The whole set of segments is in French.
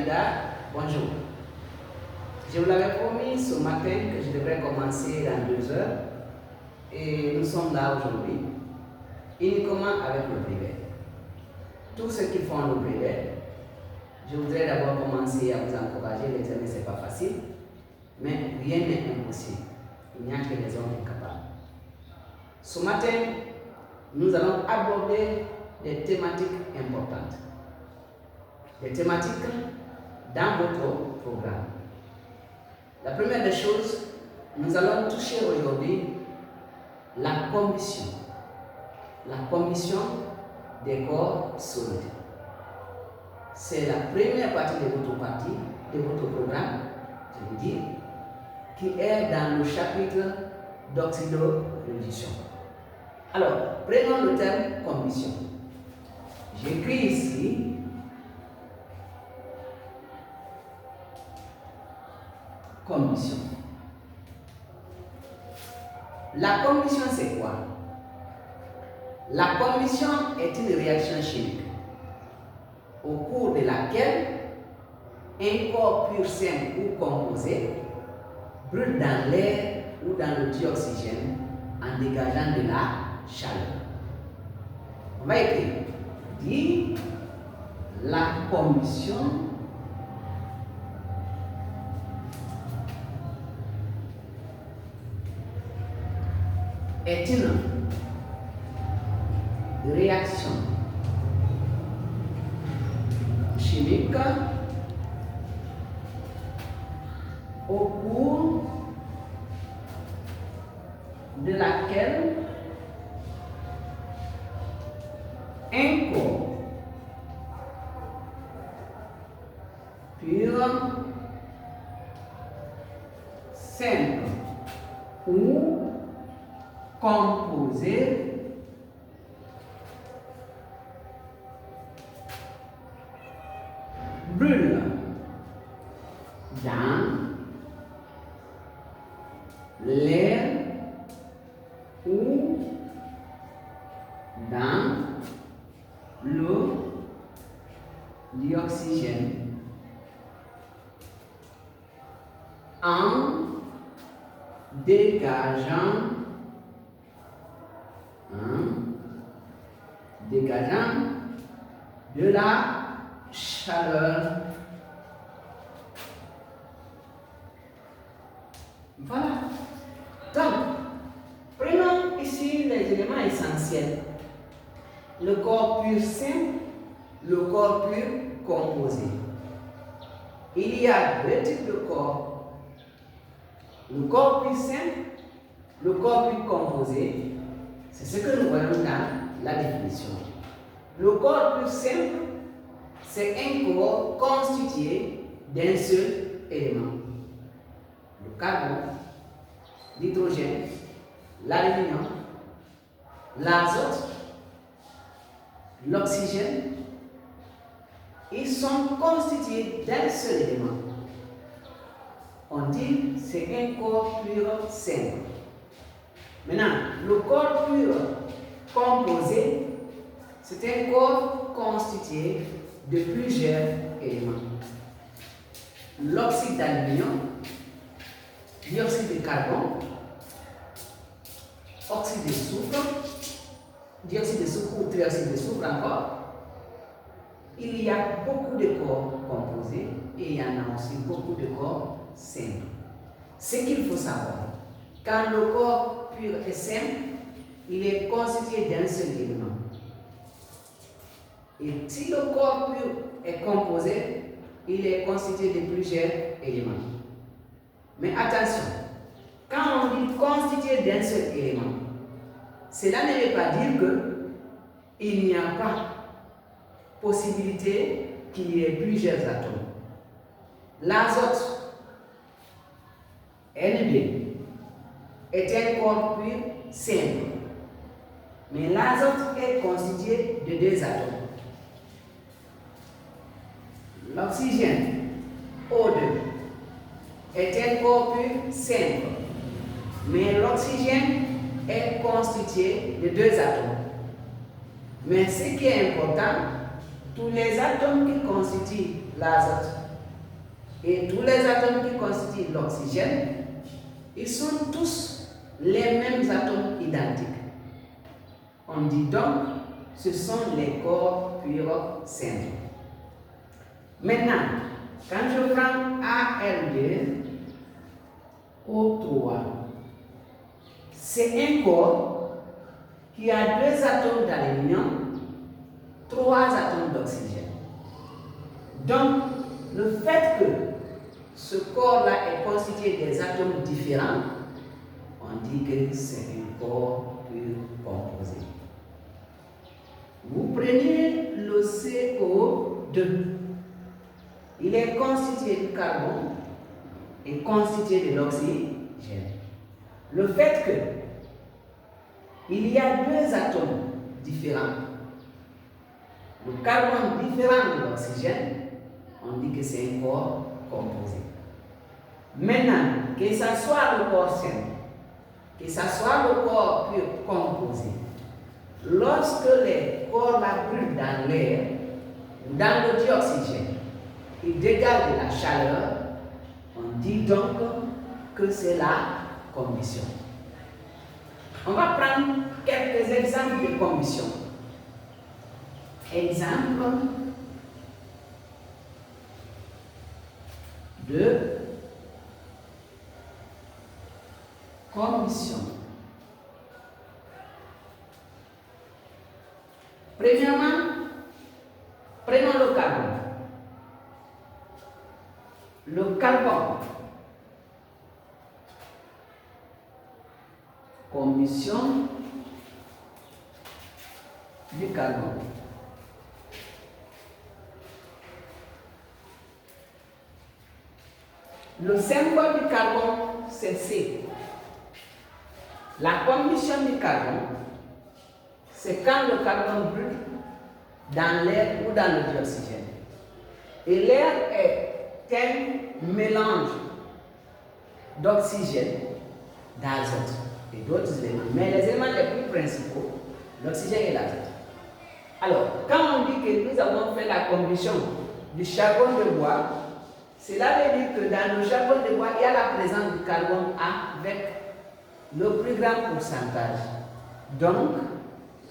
candidats, bonjour. Je vous l'avais promis ce matin que je devrais commencer dans 2 heures et nous sommes là aujourd'hui, uniquement avec le brevet. Tous ceux qui font le brevet, je voudrais d'abord commencer à vous encourager. L'examen, ce n'est pas facile, mais rien n'est impossible. Il n'y a que les hommes incapables. Ce matin, nous allons aborder des thématiques importantes. Des thématiques dans votre programme. La première des choses, nous allons toucher aujourd'hui la combustion. La combustion des corps solides. C'est la première partie de votre programme, je veux dire, qui est dans le chapitre d'oxydo-réduction. Alors, prenons le terme combustion. J'écris ici combustion. La combustion, c'est quoi? La combustion est une réaction chimique au cours de laquelle un corps pur, simple ou composé brûle dans l'air ou dans le dioxygène en dégageant de la chaleur. On va écrire. Dit la combustion est une réaction chimique au cours de laquelle un corps pur, simple ou composé brûle dans l'air ou dans le dioxygène en dégageant de la chaleur. Voilà. Donc, prenons ici les éléments essentiels. Le corps pur simple, le corps pur composé. Il y a 2 types de corps. Le corps pur simple, le corps pur composé. C'est ce que nous voyons dans la définition. Le corps pur simple, c'est un corps constitué d'un seul élément. Le carbone, l'hydrogène, l'aluminium, l'azote, l'oxygène, ils sont constitués d'un seul élément. On dit que c'est un corps pur simple. Maintenant, le corps pur composé, c'est un corps constitué de plusieurs éléments. L'oxyde d'aluminium, dioxyde de carbone, oxyde de soufre, dioxyde de soufre ou trioxyde de soufre encore. Il y a beaucoup de corps composés et il y en a aussi beaucoup de corps simples. Ce qu'il faut savoir, quand le corps pur et simple, il est constitué d'un seul élément. Et si le corps pur est composé, il est constitué de plusieurs éléments. Mais attention, quand on dit constitué d'un seul élément, cela ne veut pas dire qu'il n'y a pas possibilité qu'il y ait plusieurs atomes. L'azote, NB, est un corps pur simple. Mais l'azote est constitué de 2 atomes. L'oxygène, O2, est un corps pur simple. Mais l'oxygène est constitué de 2 atomes. Mais ce qui est important, tous les atomes qui constituent l'azote Et tous les atomes qui constituent l'oxygène, ils sont tous les mêmes atomes identiques. On dit donc, ce sont les corps purs simples. Maintenant, quand je prends Al2O3, c'est un corps qui a 2 atomes d'aluminium, 3 atomes d'oxygène. Donc, le fait que ce corps-là est constitué des atomes différents, on dit que c'est un corps pur composé. Vous prenez le CO2. Il est constitué de carbone et constitué de l'oxygène. Le fait qu'il y a 2 atomes différents, le carbone différent de l'oxygène, on dit que c'est un corps composé. Maintenant, que ce soit le corps simple, que ce soit le corps pur composé, lorsque les corps la brûlent dans l'air ou dans le dioxygène, ils dégagent de la chaleur, on dit donc que c'est la combustion. On va prendre quelques exemples de combustion. Exemple de combustion. Premièrement, prenons le carbone. Le carbone, combustion du carbone. Le symbole du carbone, c'est C. La combustion du carbone, c'est quand le carbone brûle dans l'air ou dans le dioxygène. Et l'air est un mélange d'oxygène, d'azote et d'autres éléments. Mais les éléments les plus principaux, l'oxygène et l'azote. Alors, quand on dit que nous avons fait la combustion du charbon de bois, cela veut dire que dans le charbon de bois, il y a la présence du carbone avec le plus grand pourcentage. Donc,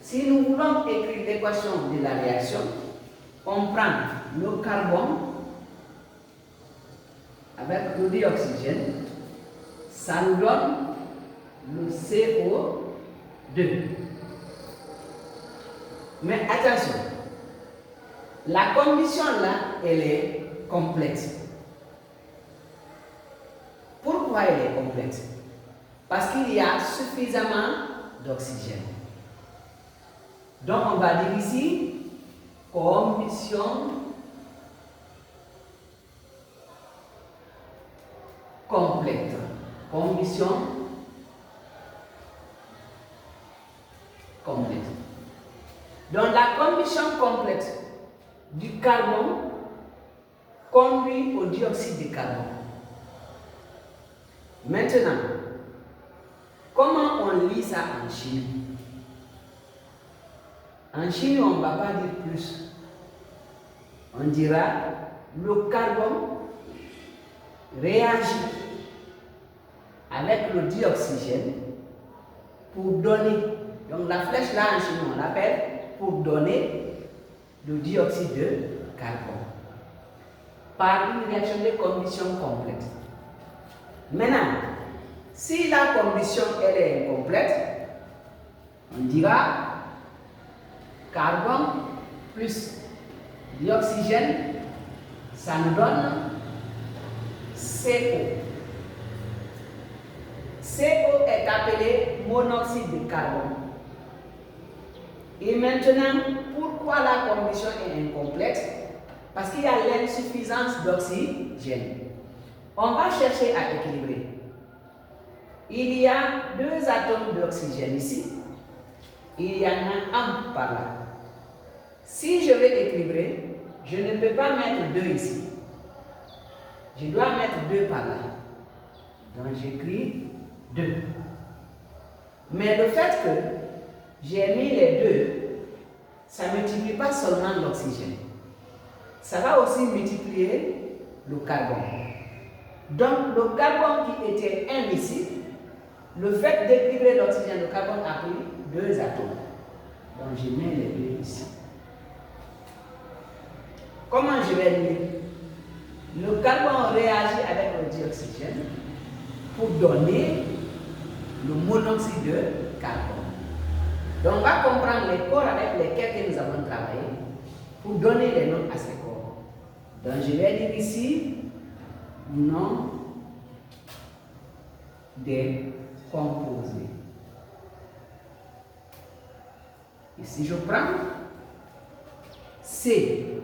si nous voulons écrire l'équation de la réaction, on prend le carbone avec le dioxygène, ça nous donne le CO2. Mais attention, la combustion là, elle est complexe. Pourquoi elle est complexe? Parce qu'il y a suffisamment d'oxygène. Donc on va dire ici combustion complète. Combustion complète. Donc la combustion complète du carbone conduit au dioxyde de carbone. Maintenant, comment on lit ça en chimie? En chimie, on ne va pas dire plus. On dira le carbone réagit avec le dioxygène pour donner. Donc la flèche là en chimie, on l'appelle pour donner le dioxyde de carbone par une réaction de combustion complète. Maintenant, si la combustion elle est incomplète, on dira carbone plus dioxygène, ça nous donne CO. CO est appelé monoxyde de carbone. Et maintenant, pourquoi la combustion est incomplète? Parce qu'il y a l'insuffisance d'oxygène. On va chercher à équilibrer. Il y a 2 atomes d'oxygène ici. Il y en a un par là. Si je vais équilibrer, je ne peux pas mettre 2 ici. Je dois mettre 2 par là. Donc j'écris 2. Mais le fait que j'ai mis les 2, ça ne multiplie pas seulement l'oxygène. Ça va aussi multiplier le carbone. Donc le carbone qui était immiscible, le fait d'équilibrer l'oxygène, le carbone a pris 2 atomes. Donc je mets les 2 ici. Comment je vais lire? Le carbone réagit avec le dioxygène pour donner le monoxyde de carbone. Donc on va comprendre les corps avec lesquels nous avons travaillé pour donner les noms à ces corps. Donc je vais lire ici nom des composés. Ici je prends C,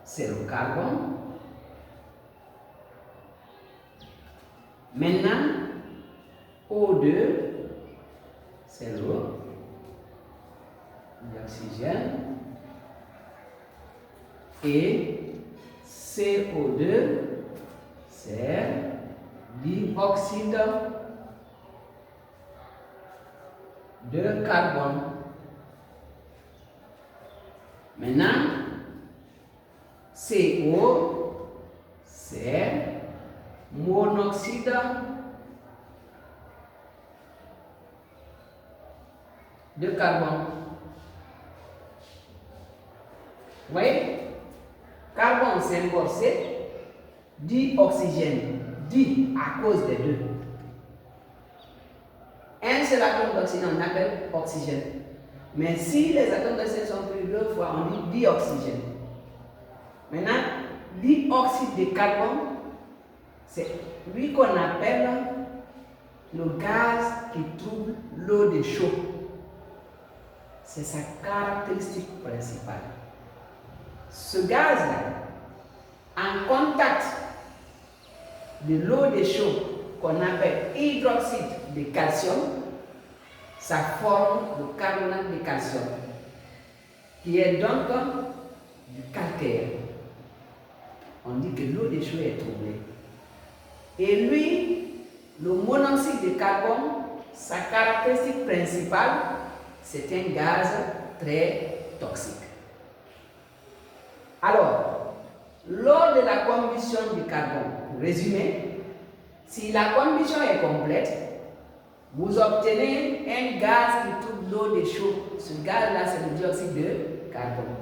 c'est le carbone. Maintenant, O2, c'est l'oxygène. Et CO2, c'est dioxyde de carbone. Maintenant, CO, c'est monoxyde de carbone. Vous voyez? Carbone symbole C, dioxygène, di à cause des deux. Un seul atome d'oxygène, on appelle oxygène. Mais si les atomes d'oxygène sont pris 2 fois, on dit dioxygène. Maintenant, dioxyde de carbone, c'est lui qu'on appelle le gaz qui trouble l'eau de chaud. C'est sa caractéristique principale. Ce gaz-là, en contact de l'eau de chaud qu'on appelle hydroxyde de calcium, ça forme le carbonate de calcium, qui est donc du calcaire. On dit que l'eau de chaud est troublée. Et lui, le monoxyde de carbone, sa caractéristique principale, c'est un gaz très toxique. Alors, lors de la combustion du carbone, pour résumer, si la combustion est complète, vous obtenez un gaz qui trouble l'eau de chaud. Ce gaz-là, c'est le dioxyde de carbone.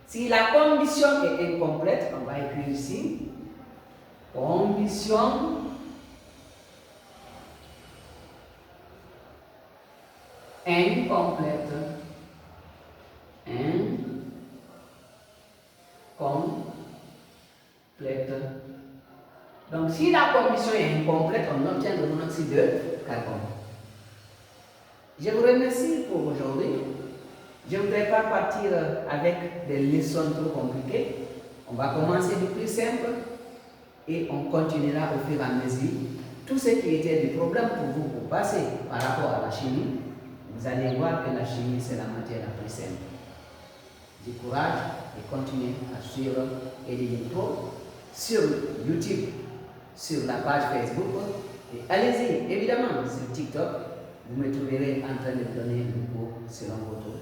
Si la combustion est incomplète, on va écrire ici, combustion incomplète. Incomplète. Donc, si la combustion est incomplète, on obtient le monoxyde de carbone. Je vous remercie pour aujourd'hui. Je ne voudrais pas partir avec des leçons trop compliquées. On va commencer du plus simple et on continuera au fur et à mesure. Tout ce qui était des problèmes pour vous pour passer par rapport à la chimie, vous allez voir que la chimie, c'est la matière la plus simple. Du courage et continuez à suivre Edilipro sur YouTube, sur la page Facebook. Et allez-y, évidemment, sur TikTok, vous me trouverez en train de donner le cours selon votre